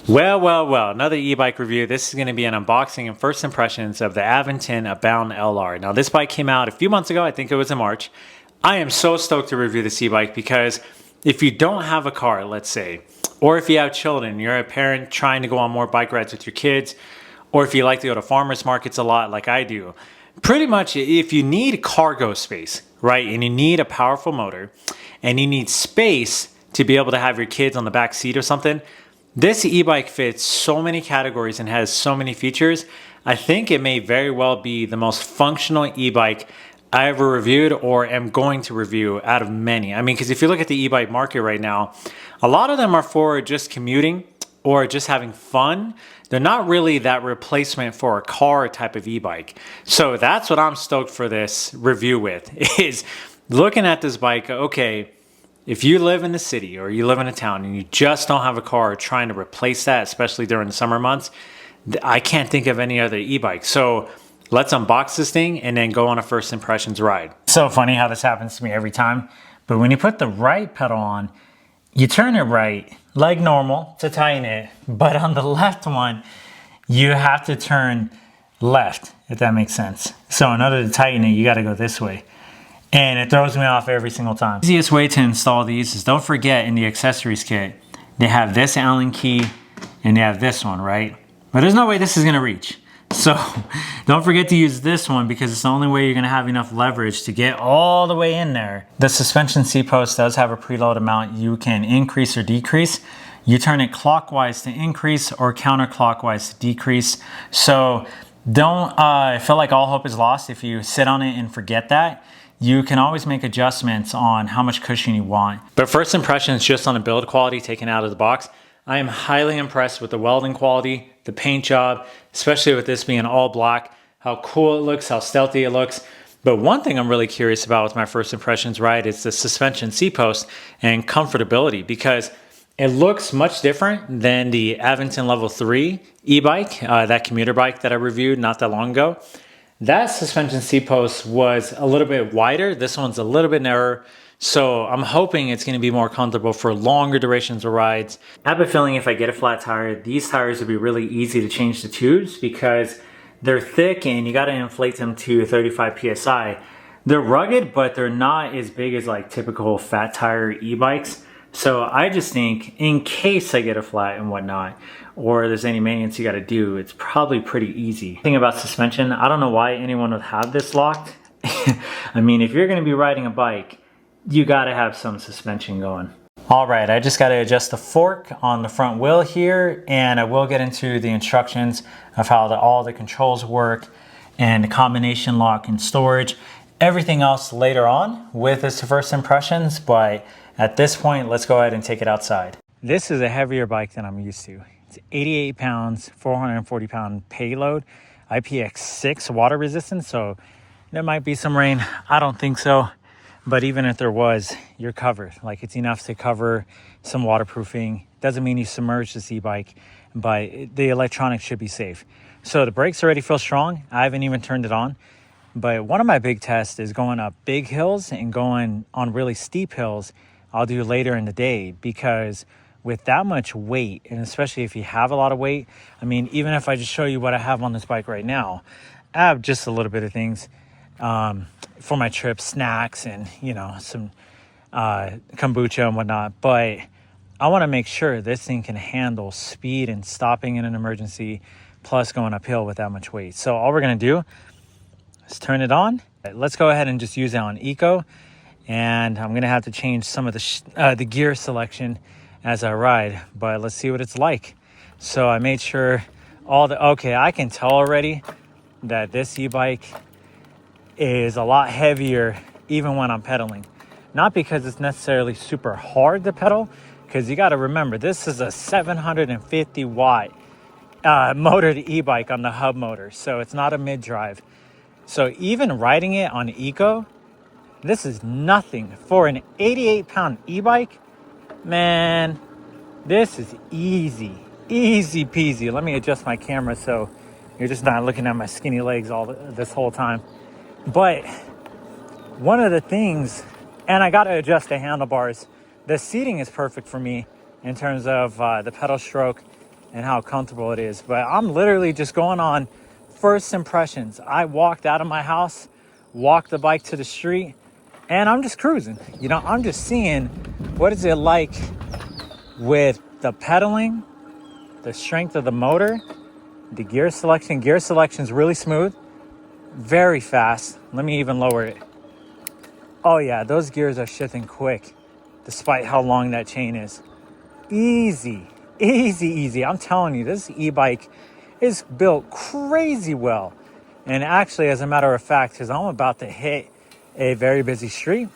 Well, another e-bike review. This is going to be an unboxing and first impressions of the Aventon Abound LR. Now, this bike came out a few months ago. I think it was in March. I am so stoked to review this e-bike because if you don't have a car, let's say, or if you have children, you're a parent trying to go on more bike rides with your kids, or if you like to go to farmers markets a lot like I do, pretty much if you need cargo space, right, and you need a powerful motor, and you need space to be able to have your kids on the back seat or something, this e-bike fits so many categories and has so many features. I think it may very well be the most functional e-bike I ever reviewed or am going to review out of many. I mean, because if you look at the e-bike market right now, a lot of them are for just commuting or just having fun. They're not really that replacement for a car type of e-bike. So that's what I'm stoked for this review with, is looking at this bike, okay, if you live in the city or you live in a town and you just don't have a car trying to replace that, especially during the summer months, I can't think of any other e-bike. So let's unbox this thing and then go on a first impressions ride. So funny how this happens to me every time. But when you put the right pedal on, you turn it right, like normal, to tighten it. But on the left one, you have to turn left, if that makes sense. So in order to tighten it, you got to go this way. And it throws me off every single time. The easiest way to install these is, don't forget, in the accessories kit, they have this Allen key and they have this one, right? But there's no way this is gonna reach. So don't forget to use this one because it's the only way you're gonna have enough leverage to get all the way in there. The suspension C-post does have a preload amount you can increase or decrease. You turn it clockwise to increase or counterclockwise to decrease. So don't feel like all hope is lost if you sit on it and forget that. You can always make adjustments on how much cushion you want. But first impressions just on the build quality taken out of the box, I am highly impressed with the welding quality, the paint job, especially with this being all black, how cool it looks, how stealthy it looks. But one thing I'm really curious about with my first impressions ride is the suspension C-post and comfortability, because it looks much different than the Aventon Level 3 e-bike, that commuter bike that I reviewed not that long ago. That suspension C-post was a little bit wider. This one's a little bit narrower. So I'm hoping it's gonna be more comfortable for longer durations of rides. I have a feeling if I get a flat tire, these tires will be really easy to change the tubes because they're thick and you gotta inflate them to 35 PSI. They're rugged, but they're not as big as like typical fat tire e-bikes. So I just think in case I get a flat and whatnot, or there's any maintenance you gotta do, it's probably pretty easy. Thing about suspension, I don't know why anyone would have this locked. I mean, if you're gonna be riding a bike, you gotta have some suspension going. All right, I just gotta adjust the fork on the front wheel here, and I will get into the instructions of how all the controls work and the combination lock and storage. Everything else later on with this first impressions, but at this point, let's go ahead and take it outside. This is a heavier bike than I'm used to. It's 88 pounds, 440 pound payload, IPX6 water resistant, so there might be some rain. I don't think so, but even if there was, you're covered. Like, it's enough to cover some waterproofing. Doesn't mean you submerge this e-bike, but the electronics should be safe. So the brakes already feel strong. I haven't even turned it on. But one of my big tests is going up big hills and going on really steep hills. I'll do later in the day, because with that much weight, and especially if you have a lot of weight, I mean, even if I just show you what I have on this bike right now, I have just a little bit of things for my trip, snacks and, you know, some kombucha and whatnot. But I want to make sure this thing can handle speed and stopping in an emergency, plus going uphill with that much weight. So all we're going to do is turn it on. Let's go ahead and just use it on eco. And I'm gonna have to change some of the gear selection as I ride, but let's see what it's like. So I made sure okay, I can tell already that this e-bike is a lot heavier even when I'm pedaling. Not because it's necessarily super hard to pedal, because you gotta remember, this is a 750 watt motored e-bike on the hub motor, so it's not a mid-drive. So even riding it on eco, this is nothing. For an 88 pound e-bike, man, this is easy peasy. Let me adjust my camera so you're just not looking at my skinny legs this whole time. But one of the things, and I gotta adjust the handlebars. The seating is perfect for me in terms of the pedal stroke and how comfortable it is. But I'm literally just going on first impressions. I walked out of my house, walked the bike to the street, and I'm just cruising. You know, I'm just seeing what is it like with the pedaling, the strength of the motor, the gear selection. Gear selection is really smooth, very fast. Let me even lower it. Oh yeah, those gears are shifting quick, despite how long that chain is. Easy, easy, easy. I'm telling you, this e-bike is built crazy well. And actually, as a matter of fact, because I'm about to hit a very busy street.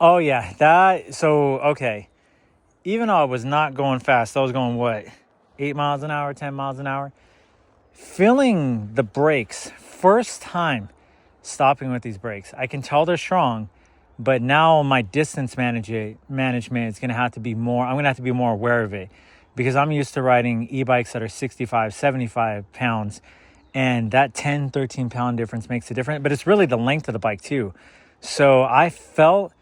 Oh yeah, okay. Even though I was not going fast, I was going what? 8 miles an hour, 10 miles an hour. Feeling the brakes, first time stopping with these brakes. I can tell they're strong, but now my distance management is going to have to be more, I'm going to have to be more aware of it, because I'm used to riding e-bikes that are 65, 75 pounds. And that 10, 13 pound difference makes a difference, but it's really the length of the bike too. So I felt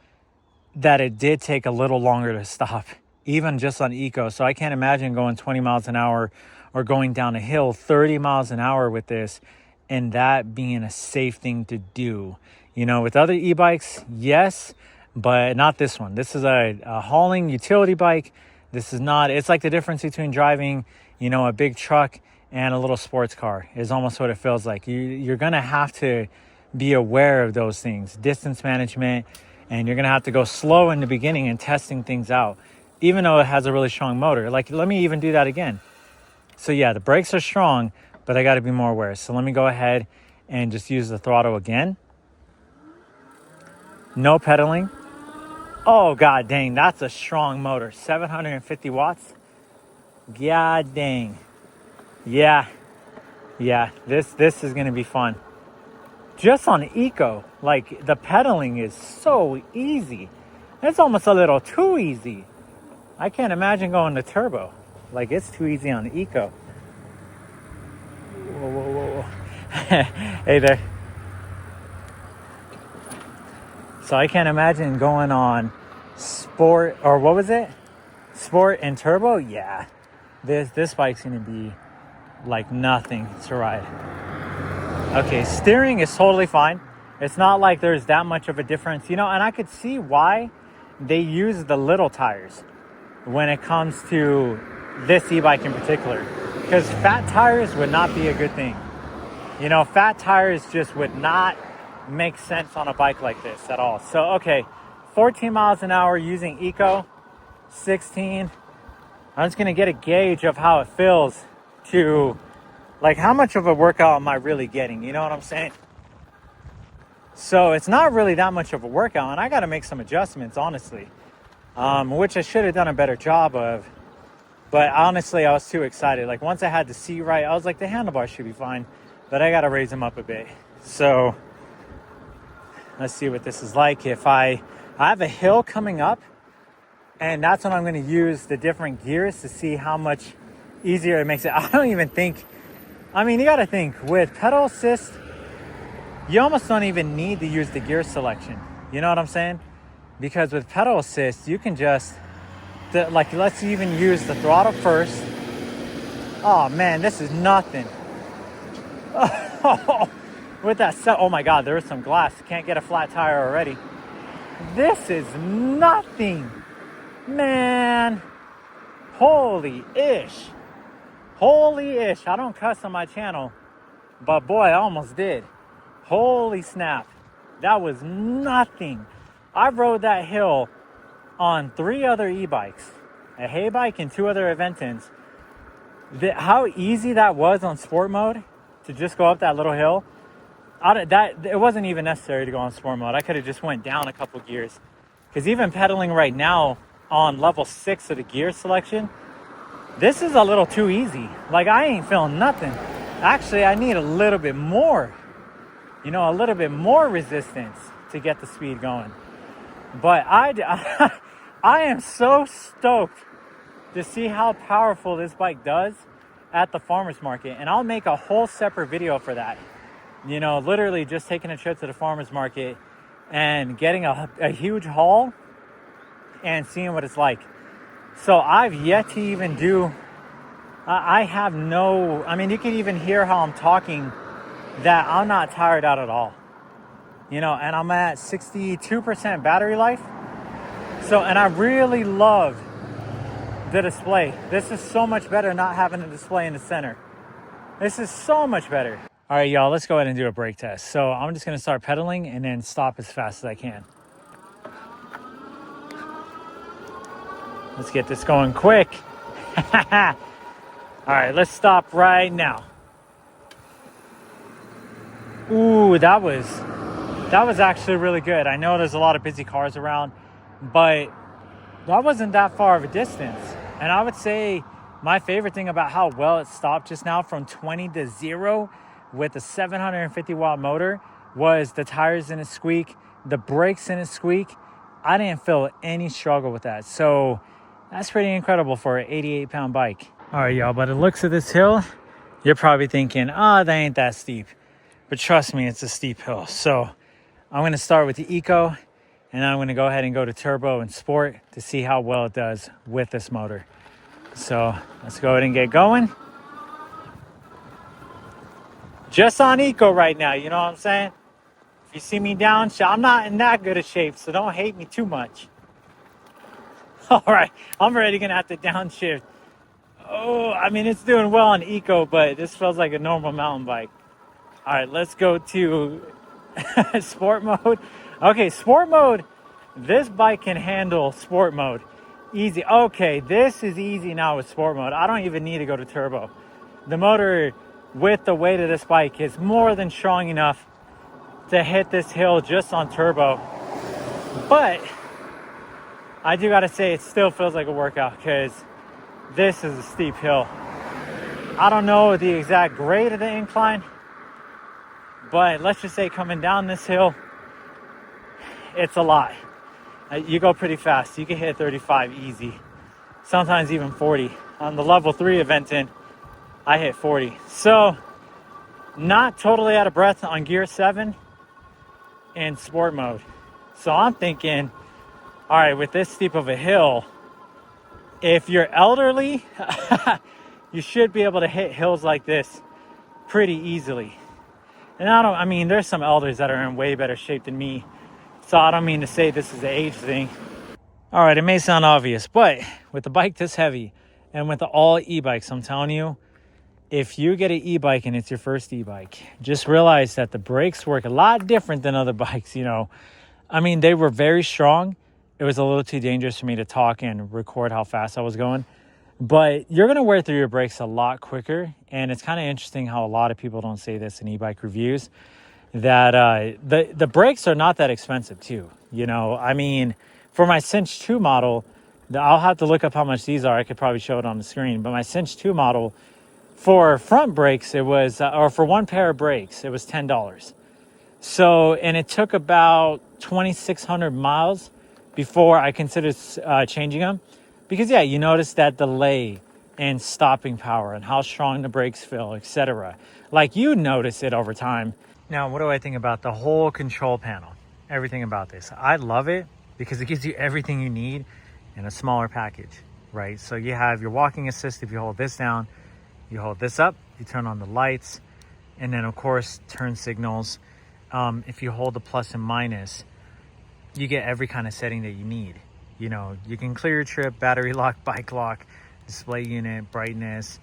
that it did take a little longer to stop, even just on eco. So I can't imagine going 20 miles an hour or going down a hill 30 miles an hour with this, and that being a safe thing to do. You know, with other e-bikes, yes, but not this one. This is a hauling utility bike. This is not, it's like the difference between driving, you know, a big truck and a little sports car is almost what it feels like. You're going to have to be aware of those things, distance management, and you're going to have to go slow in the beginning and testing things out, even though it has a really strong motor. Like, let me even do that again. So yeah, the brakes are strong, but I got to be more aware. So let me go ahead and just use the throttle again. No pedaling. Oh, God dang, that's a strong motor. 750 watts. God dang. Yeah, this is going to be fun. Just on eco, like the pedaling is so easy. It's almost a little too easy. I can't imagine going to turbo. Like, it's too easy on eco. Whoa. Hey there. So I can't imagine going on sport, or what was it? Sport and turbo? Yeah. This bike's gonna be like nothing to ride. Okay, steering is totally fine. It's not like there's that much of a difference, you know, and I could see why they use the little tires when it comes to this e-bike in particular, because fat tires would not be a good thing. You know, fat tires just would not make sense on a bike like this at all. So, okay, 14 miles an hour using eco, 16. I'm just gonna get a gauge of how it feels to, like, how much of a workout am I really getting? You know what I'm saying? So it's not really that much of a workout, and I got to make some adjustments, honestly, which I should have done a better job of. But honestly, I was too excited. Like, once I had the seat right, I was like, the handlebars should be fine, but I got to raise them up a bit. So let's see what this is like. If I have a hill coming up, and that's when I'm going to use the different gears to see how much easier it makes it. I don't even think, I mean, you got to think, with pedal assist, you almost don't even need to use the gear selection. You know what I'm saying? Because with pedal assist, you can just, like, let's even use the throttle first. Oh man, this is nothing. With that set, oh my God, there is some glass. Can't get a flat tire already. This is nothing, man. Holy ish. I don't cuss on my channel, but boy, I almost did. Holy snap. That was nothing. I rode that hill on 3 other e-bikes, a hay bike and 2 other Aventons. How easy that was on sport mode to just go up that little hill. It wasn't even necessary to go on sport mode. I could have just went down a couple gears. Because even pedaling right now on level 6 of the gear selection, this is a little too easy. Like, I ain't feeling nothing. Actually, I need a little bit more. You know, a little bit more resistance to get the speed going. But I am so stoked to see how powerful this bike does at the farmer's market. And I'll make a whole separate video for that. You know, literally just taking a trip to the farmer's market and getting a huge haul and seeing what it's like. So I've yet to even do, I have no, I mean, you can even hear how I'm talking that I'm not tired out at all. You know, and I'm at 62% battery life. So, and I really love the display. This is so much better not having a display in the center. This is so much better. All right, y'all, let's go ahead and do a brake test. So I'm just gonna start pedaling and then stop as fast as I can. Let's get this going quick. All right, let's stop right now. Ooh, that was actually really good. I know there's a lot of busy cars around, but that wasn't that far of a distance. And I would say my favorite thing about how well it stopped just now from 20 to 0 with a 750 watt motor was the tires didn't squeak, the brakes didn't squeak. I didn't feel any struggle with that. So that's pretty incredible for an 88-pound bike. All right, y'all, by the looks of this hill, you're probably thinking, oh, that ain't that steep. But trust me, it's a steep hill. So I'm gonna start with the Eco, and I'm gonna go ahead and go to Turbo and Sport to see how well it does with this motor. So let's go ahead and get going. Just on Eco right now, you know what I'm saying? If you see me down, I'm not in that good a shape, so don't hate me too much. All right, I'm already gonna have to downshift. Oh, I mean, it's doing well on Eco, but this feels like a normal mountain bike. All right, let's go to sport mode. Okay, sport mode. This bike can handle sport mode. Easy. Okay, this is easy now with sport mode. I don't even need to go to turbo. The motor with the weight of this bike is more than strong enough to hit this hill just on turbo. But I do gotta say, it still feels like a workout because this is a steep hill. I don't know the exact grade of the incline, but let's just say coming down this hill, it's a lot. You go pretty fast. You can hit 35 easy, sometimes even 40. On the level 3 Aventon, I hit 40. So not totally out of breath on gear 7 in sport mode. So I'm thinking, all right, with this steep of a hill, if you're elderly, you should be able to hit hills like this pretty easily. And I mean, there's some elders that are in way better shape than me. So I don't mean to say this is an age thing. All right, it may sound obvious, but with the bike this heavy and with the all e-bikes, I'm telling you, if you get an e-bike and it's your first e-bike, just realize that the brakes work a lot different than other bikes, you know. I mean, they were very strong. It was a little too dangerous for me to talk and record how fast I was going. But you're going to wear through your brakes a lot quicker. And it's kind of interesting how a lot of people don't say this in e-bike reviews, that the brakes are not that expensive too. You know, I mean, for my Cinch 2 model, I'll have to look up how much these are. I could probably show it on the screen. But my Cinch 2 model, for front brakes, it was, or for one pair of brakes, it was $10. So, and it took about 2,600 miles before I considered changing them. Because, yeah, you notice that delay in stopping power and how strong the brakes feel, etc. Like, you notice it over time. Now, what do I think about the whole control panel? Everything about this. I love it because it gives you everything you need in a smaller package, right? So you have your walking assist. If you hold this down, you hold this up, you turn on the lights, and then, of course, turn signals. If you hold the plus and minus, you get every kind of setting that you need. You know, you can clear your trip, battery lock, bike lock, display unit, brightness,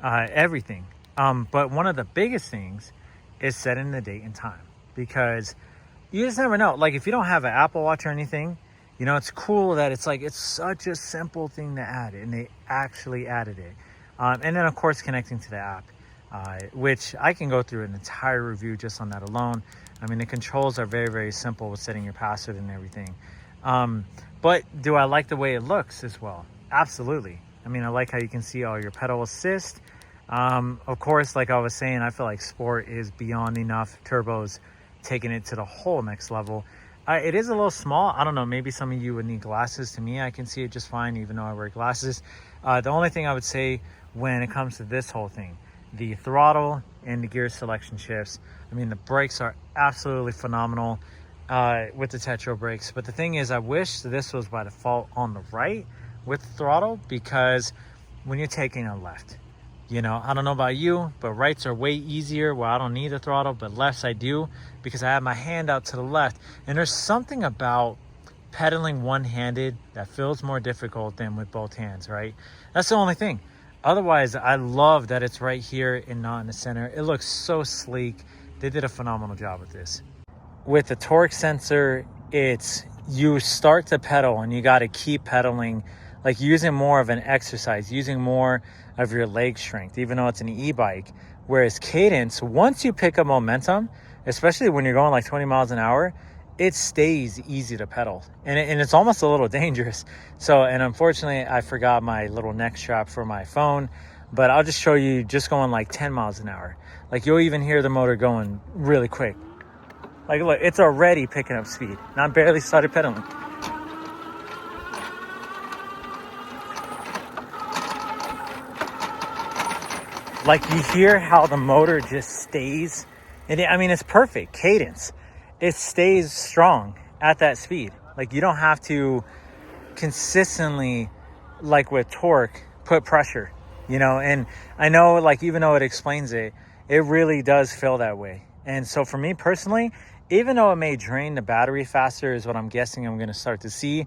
everything. But one of the biggest things is setting the date and time, because you just never know. Like, if you don't have an Apple Watch or anything, you know, it's cool that it's such a simple thing to add, and they actually added it. And then, of course, connecting to the app, which I can go through an entire review just on that alone. I mean, the controls are very, very simple with setting your password and everything. But do I like the way it looks as well? Absolutely. I mean, I like how you can see all your pedal assist. Of course, like I was saying, I feel like Sport is beyond enough. Turbo's taking it to the whole next level. It is a little small. I don't know, maybe some of you would need glasses. To me, I can see it just fine, even though I wear glasses. The only thing I would say when it comes to this whole thing, the throttle and the gear selection shifts, I mean, the brakes are absolutely phenomenal with the Tetra brakes. But the thing is, I wish this was by default on the right, with the throttle because when you're taking a left, you know, I don't know about you, but rights are way easier where I don't need the throttle, but lefts I do because I have my hand out to the left. And there's something about pedaling one-handed that feels more difficult than with both hands, right? That's the only thing. Otherwise, I love that it's right here and not in the center. It looks so sleek. They did a phenomenal job with this. With the torque sensor, it's you start to pedal and you got to keep pedaling, like using more of an exercise, using more of your leg strength, even though it's an e-bike. Whereas cadence, once you pick up momentum, especially when you're going like 20 miles an hour, it stays easy to pedal, and it's almost a little dangerous. So, and unfortunately I forgot my little neck strap for my phone, but I'll just show you just going like 10 miles an hour. Like you'll even hear the motor going really quick. Like look, it's already picking up speed and I barely started pedaling. Like you hear how the motor just stays, and I mean it's perfect cadence. It stays strong at that speed. Like you don't have to consistently, like with torque, put pressure, you know. And I know, like, even though it explains it, it really does feel that way. And so for me personally, even though it may drain the battery faster, is what I'm guessing I'm going to start to see,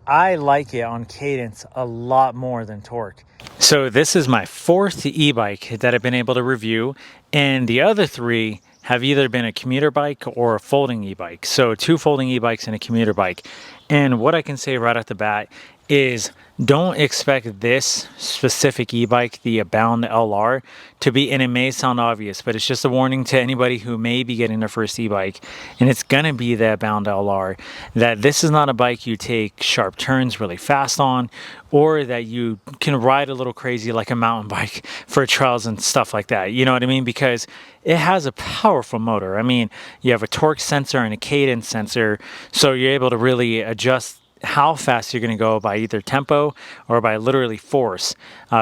I like it on cadence a lot more than torque. So this is my fourth e-bike that I've been able to review, and the other three have either been a commuter bike or a folding e-bike. So 2 folding e-bikes and a commuter bike. And what I can say right off the bat is don't expect this specific e-bike, the Abound LR, to be, and it may sound obvious, but it's just a warning to anybody who may be getting their first e-bike, and it's gonna be the Abound LR, that this is not a bike you take sharp turns really fast on, or that you can ride a little crazy like a mountain bike for trails and stuff like that. You know what I mean? Because it has a powerful motor. I mean, you have a torque sensor and a cadence sensor, so you're able to really adjust how fast you're going to go by either tempo or by literally force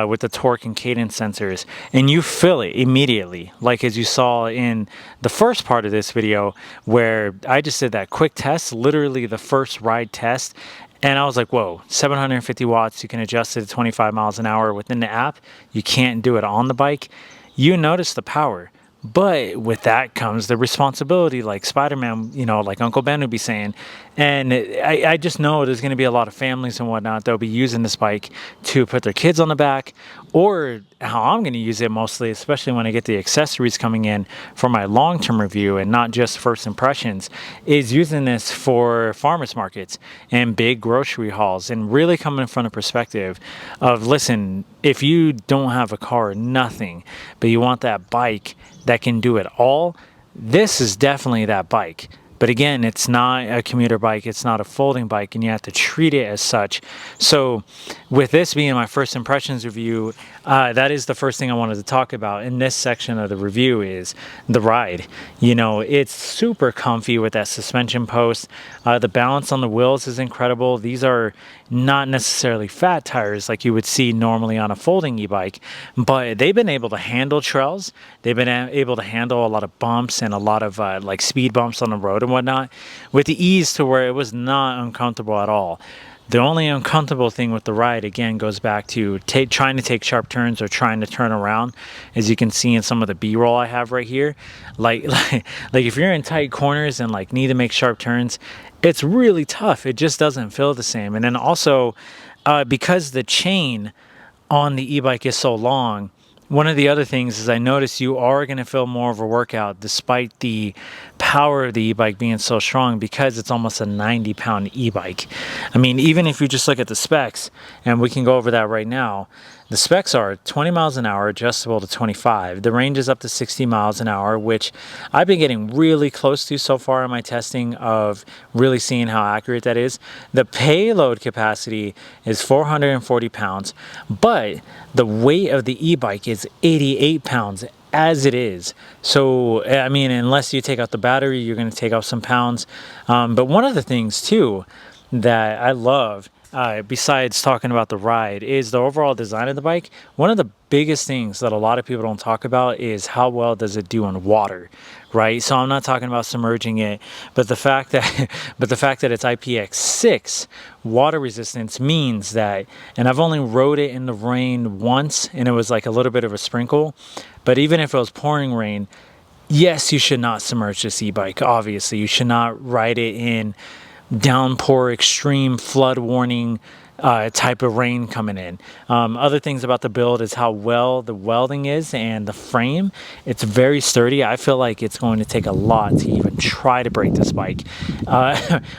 with the torque and cadence sensors, and you feel it immediately, like as you saw in the first part of this video where I just did that quick test, literally the first ride test, and I was like, whoa, 750 watts, you can adjust it to 25 miles an hour within the app. You can't do it on the bike. You notice the power. But with that comes the responsibility, like Spider-Man, you know, like Uncle Ben would be saying. And I just know there's going to be a lot of families and whatnot that'll be using this bike to put their kids on the back, or how I'm going to use it mostly, especially when I get the accessories coming in for my long-term review and not just first impressions, is using this for farmers markets and big grocery hauls, and really coming from a perspective of, listen, if you don't have a car or nothing, but you want that bike that can do it all, this is definitely that bike. But again, it's not a commuter bike, it's not a folding bike, and you have to treat it as such. So with this being my first impressions review, that is the first thing I wanted to talk about in this section of the review is the ride. You know, it's super comfy with that suspension post. The balance on the wheels is incredible. These are not necessarily fat tires like you would see normally on a folding e-bike, but they've been able to handle trails. They've been able to handle a lot of bumps and a lot of like speed bumps on the road and whatnot with the ease to where it was not uncomfortable at all. The only uncomfortable thing with the ride, again, goes back to trying to take sharp turns or trying to turn around, as you can see in some of the B-roll I have right here. Like if you're in tight corners and like need to make sharp turns, it's really tough. It just doesn't feel the same. And then also, because the chain on the e-bike is so long, one of the other things is I noticed you are going to feel more of a workout despite the power of the e-bike being so strong, because it's almost a 90-pound e-bike. I mean, even if you just look at the specs, and we can go over that right now, the specs are 20 miles an hour, adjustable to 25. The range is up to 60 miles an hour, which I've been getting really close to so far in my testing of really seeing how accurate that is. The payload capacity is 440 pounds, but the weight of the e-bike is 88 pounds as it is. So, I mean, unless you take out the battery, you're going to take out some pounds. But one of the things, too, that I love besides talking about the ride, is the overall design of the bike. One of the biggest things that a lot of people don't talk about is how well does it do on water, right? So I'm not talking about submerging it, but the fact that but the fact that it's IPX6 water resistance means that, and I've only rode it in the rain once, and it was like a little bit of a sprinkle, but even if it was pouring rain, yes, you should not submerge this e-bike. Obviously, you should not ride it in downpour, extreme flood warning type of rain coming in. Other things about the build is how well the welding is and the frame. It's very sturdy. I feel like it's going to take a lot to even try to break this bike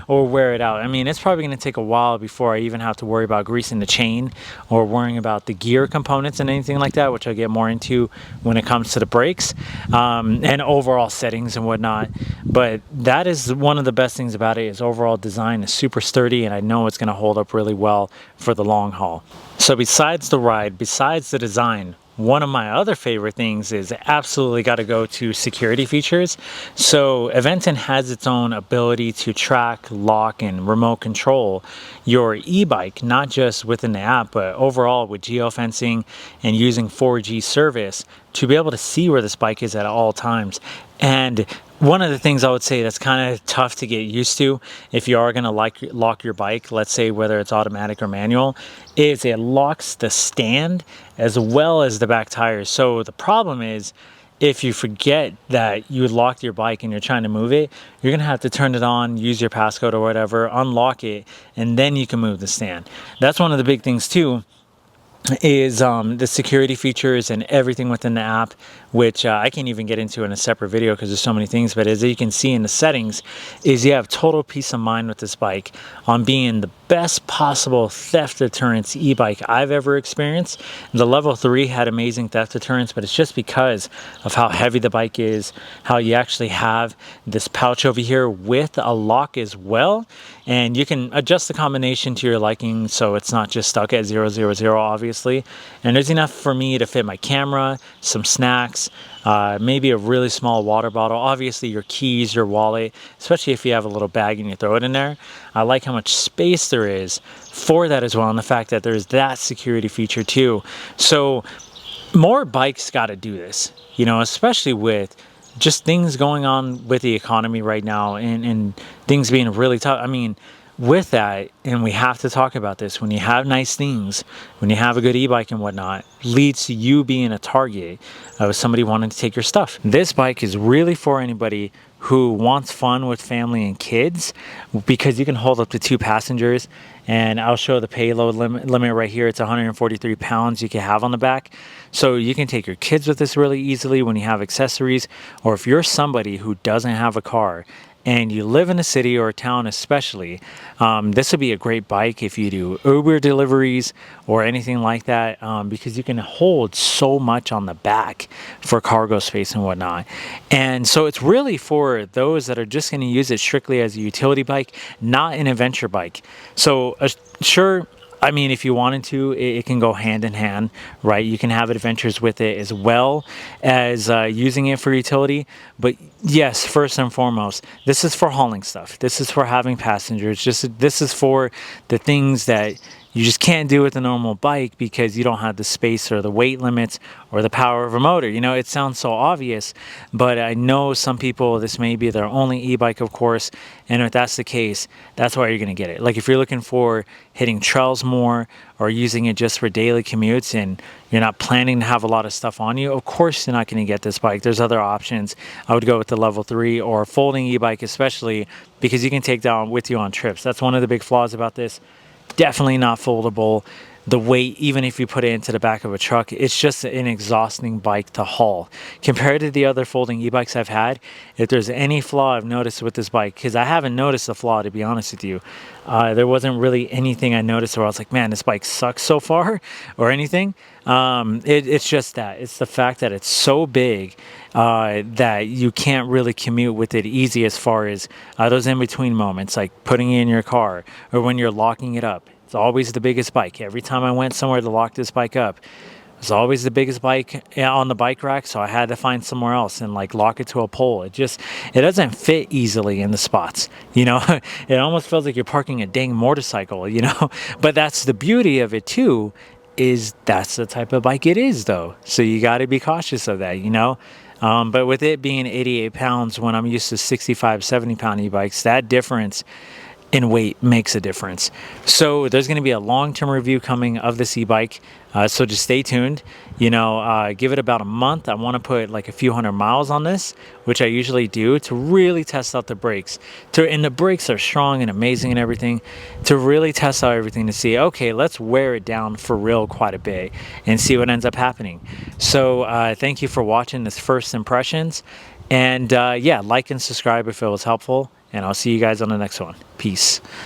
or wear it out. I mean, it's probably going to take a while before I even have to worry about greasing the chain or worrying about the gear components and anything like that, which I'll get more into when it comes to the brakes and overall settings and whatnot. But that is one of the best things about it, is overall design is super sturdy, and I know it's going to hold up really well for the long haul. So besides the ride, besides the design, one of my other favorite things is absolutely got to go to security features. So Aventon has its own ability to track, lock, and remote control your e-bike, not just within the app, but overall with geofencing and using 4G service to be able to see where this bike is at all times. And one of the things I would say that's kind of tough to get used to if you are going to lock your bike, let's say whether it's automatic or manual, is it locks the stand as well as the back tires. So the problem is, if you forget that you locked your bike and you're trying to move it, you're going to have to turn it on, use your passcode or whatever, unlock it, and then you can move the stand. That's one of the big things too, is the security features and everything within the app, which I can't even get into in a separate video because there's so many things. But as you can see in the settings, is you have total peace of mind with this bike on being the best possible theft deterrence e-bike I've ever experienced. The level 3 had amazing theft deterrence, but it's just because of how heavy the bike is, how you actually have this pouch over here with a lock as well, and you can adjust the combination to your liking so it's not just stuck at 000, obviously. And there's enough for me to fit my camera, some snacks, maybe a really small water bottle, obviously your keys, your wallet, especially if you have a little bag and you throw it in there. I like how much space there is for that as well, and the fact that there's that security feature too. So more bikes got to do this, you know, especially with just things going on with the economy right now and things being really tough. I mean, with that, and we have to talk about this, when you have nice things, when you have a good e-bike and whatnot, leads to you being a target of somebody wanting to take your stuff. This bike is really for anybody who wants fun with family and kids, because you can hold up to 2 passengers, and I'll show the payload limit right here. It's 143 pounds you can have on the back. So you can take your kids with this really easily when you have accessories, or if you're somebody who doesn't have a car and you live in a city or a town especially, this would be a great bike if you do Uber deliveries or anything like that, because you can hold so much on the back for cargo space and whatnot. And so it's really for those that are just going to use it strictly as a utility bike, not an adventure bike. So sure, I mean, if you wanted to, it can go hand in hand, right? You can have adventures with it as well as using it for utility. But yes, first and foremost, this is for hauling stuff. This is for having passengers. This is for the things that you just can't do with a normal bike because you don't have the space or the weight limits or the power of a motor. You know, it sounds so obvious, but I know some people, this may be their only e-bike, of course, and if that's the case, that's why you're going to get it. Like if you're looking for hitting trails more or using it just for daily commutes and you're not planning to have a lot of stuff on you, of course you're not going to get this bike. There's other options. I would go with the level 3 or folding e-bike, especially because you can take that with you on trips. That's one of the big flaws about this. Definitely not foldable. The weight, even if you put it into the back of a truck, it's just an exhausting bike to haul. Compared to the other folding e-bikes I've had, if there's any flaw I've noticed with this bike, because I haven't noticed a flaw, to be honest with you, there wasn't really anything I noticed where I was like, man, this bike sucks so far or anything. It's just that. It's the fact that it's so big that you can't really commute with it easy as far as those in-between moments, like putting it in your car or when you're locking it up. It's always the biggest bike. Every time I went somewhere to lock this bike up, It's always the biggest bike on the bike rack, so I had to find somewhere else and like lock it to a pole. It doesn't fit easily in the spots, you know. It almost feels like you're parking a dang motorcycle, you know. But that's the beauty of it too, is that's the type of bike it is though. So you got to be cautious of that, you know. But with it being 88 pounds when I'm used to 65, 70 pound e-bikes, that difference in weight makes a difference. So there's going to be a long-term review coming of this e-bike. So just stay tuned. You know, give it about a month. I want to put like a few hundred miles on this, which I usually do, to really test out the brakes. And the brakes are strong and amazing and everything. To really test out everything to see, okay, let's wear it down for real quite a bit and see what ends up happening. So thank you for watching this first impressions. And yeah, like and subscribe if it was helpful. And I'll see you guys on the next one. Peace.